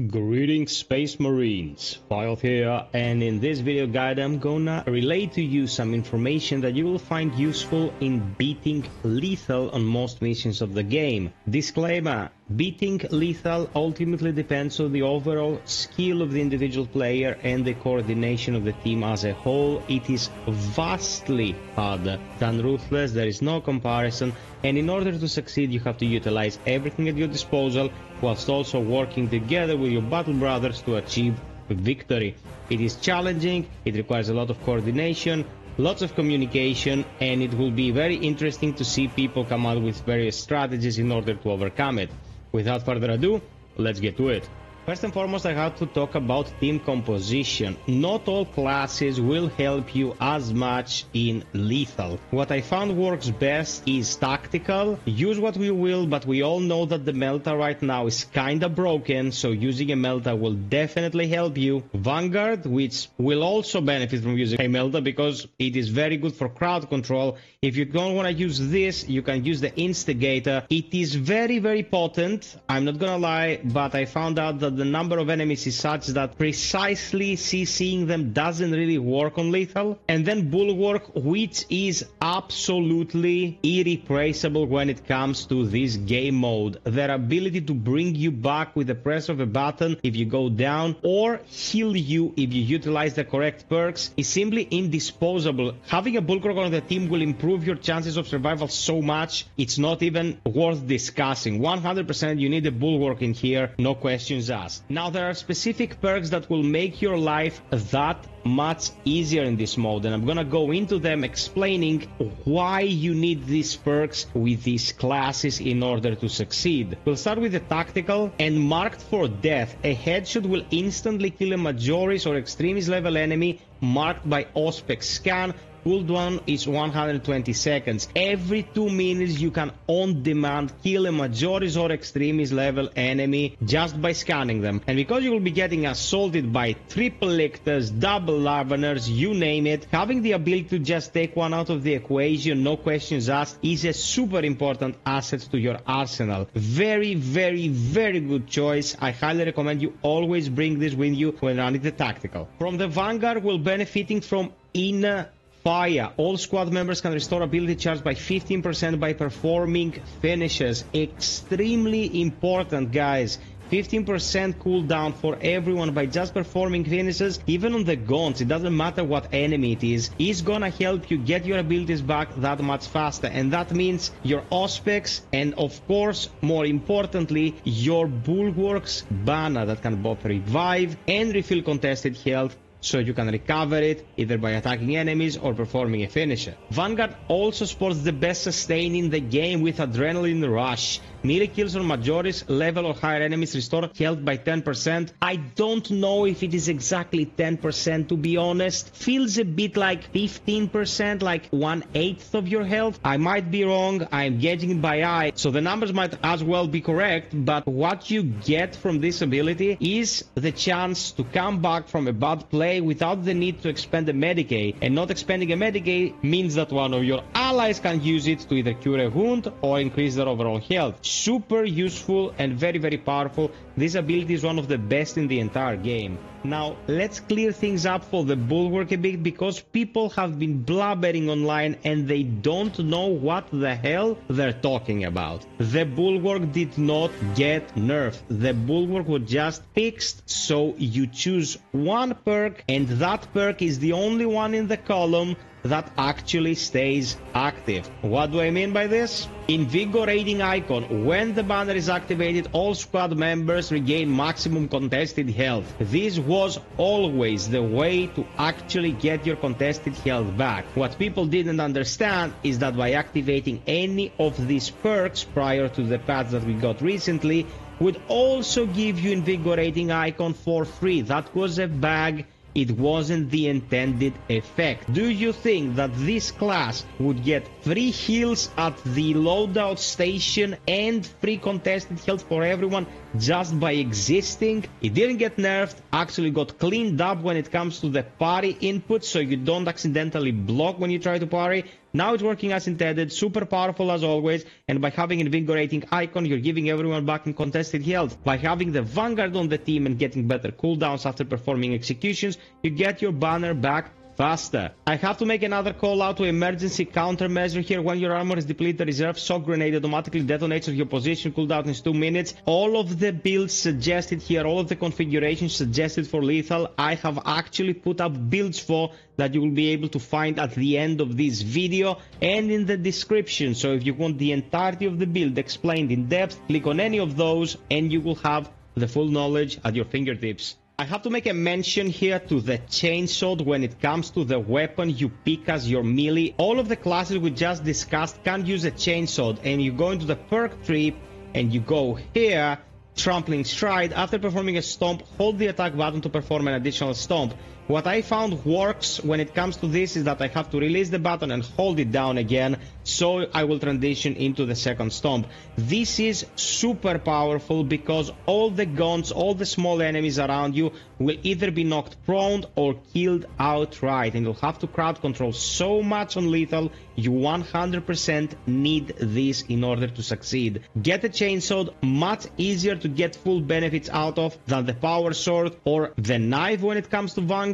Greetings Space Marines, FiOth here, and in this video guide I'm gonna relay to you some information that you will find useful in beating lethal on most missions of the game. Disclaimer: beating lethal ultimately depends on the overall skill of the individual player and the coordination of the team as a whole. It is vastly harder than ruthless, there is no comparison, and in order to succeed you have to utilize everything at your disposal whilst also working together with your battle brothers to achieve victory. It is challenging, it requires a lot of coordination, lots of communication, and it will be very interesting to see people come out with various strategies in order to overcome it. Without further ado, let's get to it. First and foremost, I have to talk about team composition. Not all classes will help you as much in lethal. What I found works best is tactical. Use what we will, but we all know that the Melta right now is kinda broken, so using a Melta will definitely help you. Vanguard, which will also benefit from using a Melta because it is very good for crowd control. If you don't want to use this, you can use the Instigator. It is very potent, I'm not gonna lie, but I found out that the number of enemies is such that precisely CCing them doesn't really work on lethal. And then Bulwark, which is absolutely irreplaceable when it comes to this game mode. Their ability to bring you back with the press of a button if you go down, or heal you if you utilize the correct perks, is simply indisposable. Having a Bulwark on the team will improve your chances of survival so much, it's not even worth discussing. 100% you need a Bulwark in here, no questions asked. Now there are specific perks that will make your life that much easier in this mode, and I'm gonna go into them explaining why you need these perks with these classes in order to succeed. We'll start with the tactical. And marked for death, a headshot will instantly kill a Majoris or Extremis level enemy marked by Auspex scan. Cooldown is 120 seconds. Every 2 minutes you can on demand kill a Majoris or Extremis level enemy just by scanning them. And because you will be getting assaulted by triple lictors, double lavaners, you name it, having the ability to just take one out of the equation, no questions asked, is a super important asset to your arsenal. Very good choice. I highly recommend you always bring this with you when running the tactical. From the Vanguard, we're benefiting from inner fire. All squad members can restore ability charge by 15% by performing finishes. Extremely important, guys. 15% cooldown for everyone by just performing finishes, even on the gaunts, it doesn't matter what enemy it is gonna help you get your abilities back that much faster. And that means your Auspex and, of course, more importantly, your Bulwark's banner that can both revive and refill contested health, so you can recover it either by attacking enemies or performing a finisher. Vanguard also sports the best sustain in the game with Adrenaline Rush. Melee kills on Majoris level or higher enemies restore health by 10%. I don't know if it is exactly 10%, to be honest. Feels a bit like 15%, like 1/8 of your health. I might be wrong, I'm gauging it by eye, so the numbers might as well be correct, but what you get from this ability is the chance to come back from a bad play without the need to expend a Medicae. And not expending a Medicae means that one of your allies can use it to either cure a wound or increase their overall health. Super useful and very powerful. This ability is one of the best in the entire game. Now let's clear things up for the Bulwark a bit, because people have been blabbering online and they don't know what the hell they're talking about. The Bulwark did not get nerfed. The Bulwark was just fixed, so you choose one perk, and that perk is the only one in the column that actually stays active. What do I mean by this? Invigorating icon. When the banner is activated, all squad members regain maximum contested health. This was always the way to actually get your contested health back. What people didn't understand is that by activating any of these perks prior to the patch that we got recently, would also give you invigorating icon for free. That was a bug. It wasn't the intended effect. Do you think that this class would get free heals at the loadout station and free contested health for everyone just by existing. It didn't get nerfed, actually got cleaned up when it comes to the parry input, so you don't accidentally block when you try to parry. Now it's working as intended, super powerful as always, and by having an invigorating icon, you're giving everyone back in contested health. By having the Vanguard on the team and getting better cooldowns after performing executions, you get your banner back faster. I have to make another call out to emergency countermeasure here. When your armor is depleted, the reserve shock grenade automatically detonates on your position cooldown in 2 minutes. All of the builds suggested here, all of the configurations suggested for lethal, I have actually put up builds for that you will be able to find at the end of this video and in the description. So if you want the entirety of the build explained in depth, click on any of those and you will have the full knowledge at your fingertips. I have to make a mention here to the chainsaw when it comes to the weapon you pick as your melee. All of the classes we just discussed can use a chainsaw, and you go into the perk tree and you go here, trampling stride. After performing a stomp, hold the attack button to perform an additional stomp. What I found works when it comes to this is that I have to release the button and hold it down again, so I will transition into the second stomp. This is super powerful because all the guns, all the small enemies around you will either be knocked prone or killed outright, and you'll have to crowd control so much on lethal. You 100% need this in order to succeed. Get a chainsaw, much easier to get full benefits out of than the power sword or the knife when it comes to Vanguard.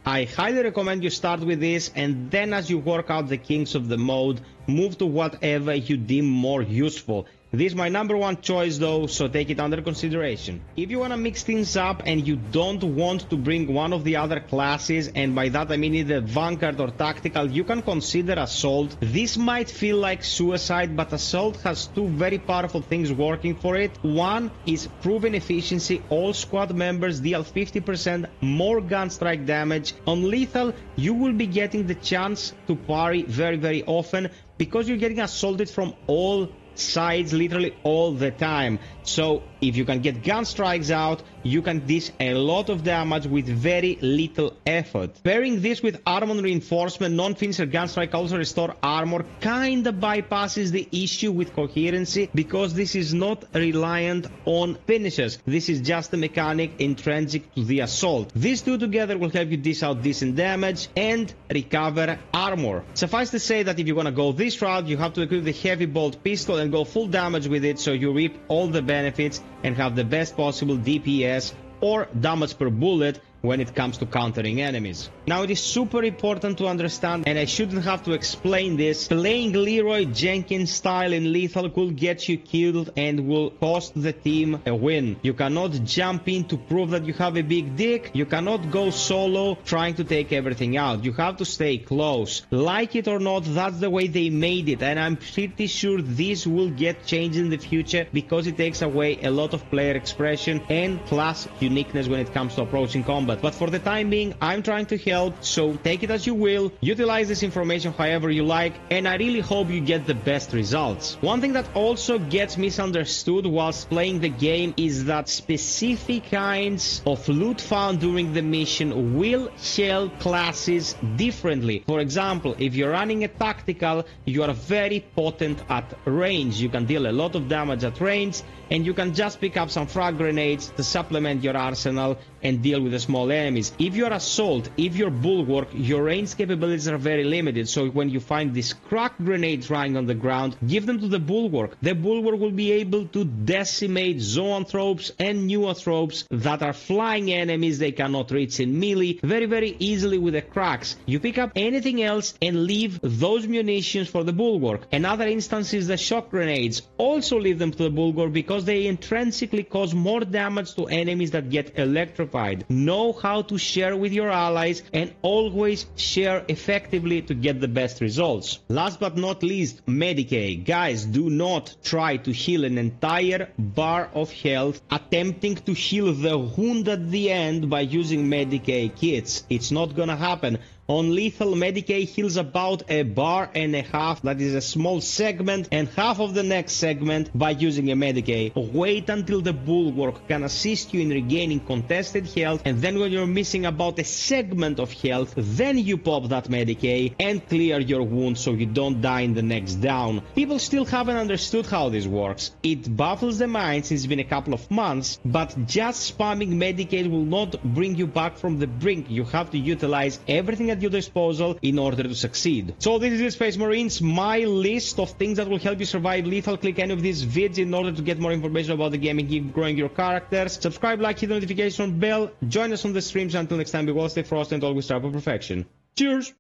I highly recommend you start with this, and then as you work out the kinks of the mode, move to whatever you deem more useful. This is my #1 choice though, so take it under consideration. If you want to mix things up and you don't want to bring one of the other classes, and by that I mean either Vanguard or Tactical, you can consider Assault. This might feel like suicide, but Assault has two very powerful things working for it. One is proven efficiency. All squad members deal 50% more gun strike damage. On lethal, you will be getting the chance to parry very often because you're getting assaulted from all sides literally all the time. So if you can get gun strikes out, you can dish a lot of damage with very little effort. Pairing this with armor reinforcement, non-finisher gun strike also restore armor, kinda bypasses the issue with coherency because this is not reliant on finishers. This is just a mechanic intrinsic to the assault. These two together will help you dish out decent damage and recover armor. Suffice to say that if you want to go this route, you have to equip the heavy bolt pistol and go full damage with it, so you reap all the benefits and have the best possible DPS or damage per bullet when it comes to countering enemies. Now it is super important to understand, and I shouldn't have to explain this, playing Leroy Jenkins style in lethal could get you killed and will cost the team a win. You cannot jump in to prove that you have a big dick. You cannot go solo trying to take everything out. You have to stay close. Like it or not, that's the way they made it, and I'm pretty sure this will get changed in the future because it takes away a lot of player expression and class uniqueness when it comes to approaching combat. But for the time being, I'm trying to help, so take it as you will, utilize this information however you like, and I really hope you get the best results. One thing that also gets misunderstood whilst playing the game is that specific kinds of loot found during the mission will help classes differently. For example, if you're running a tactical, you are very potent at range. You can deal a lot of damage at range, and you can just pick up some frag grenades to supplement your arsenal and deal with the small enemies. If you're assault, if you're bulwark, your range capabilities are very limited, so when you find these crack grenades lying on the ground, give them to the bulwark. The bulwark will be able to decimate zoanthropes and neoanthropes that are flying enemies they cannot reach in melee very easily with the cracks. You pick up anything else and leave those munitions for the bulwark. Another instance is the shock grenades. Also leave them to the bulwark because they intrinsically cause more damage to enemies that get electrified. Know how to share with your allies and always share effectively to get the best results. Last but not least, Medicae. Guys, do not try to heal an entire bar of health attempting to heal the wound at the end by using Medicae kits. It's not gonna happen. On lethal, Medicae heals about a bar and a half, that is a small segment, and half of the next segment by using a Medicae. Wait until the bulwark can assist you in regaining contested health, and then when you're missing about a segment of health, then you pop that Medicae and clear your wounds so you don't die in the next down. People still haven't understood how this works. It baffles the mind since it's been a couple of months, but just spamming Medicae will not bring you back from the brink. You have to utilize everything at your disposal in order to succeed. So this is it, Space Marines, my list of things that will help you survive lethal. Click any of these vids in order to get more information about the game and keep growing your characters. Subscribe, like, hit the notification bell, join us on the streams. Until next time, be well, stay frosty, and always strive for perfection. Cheers!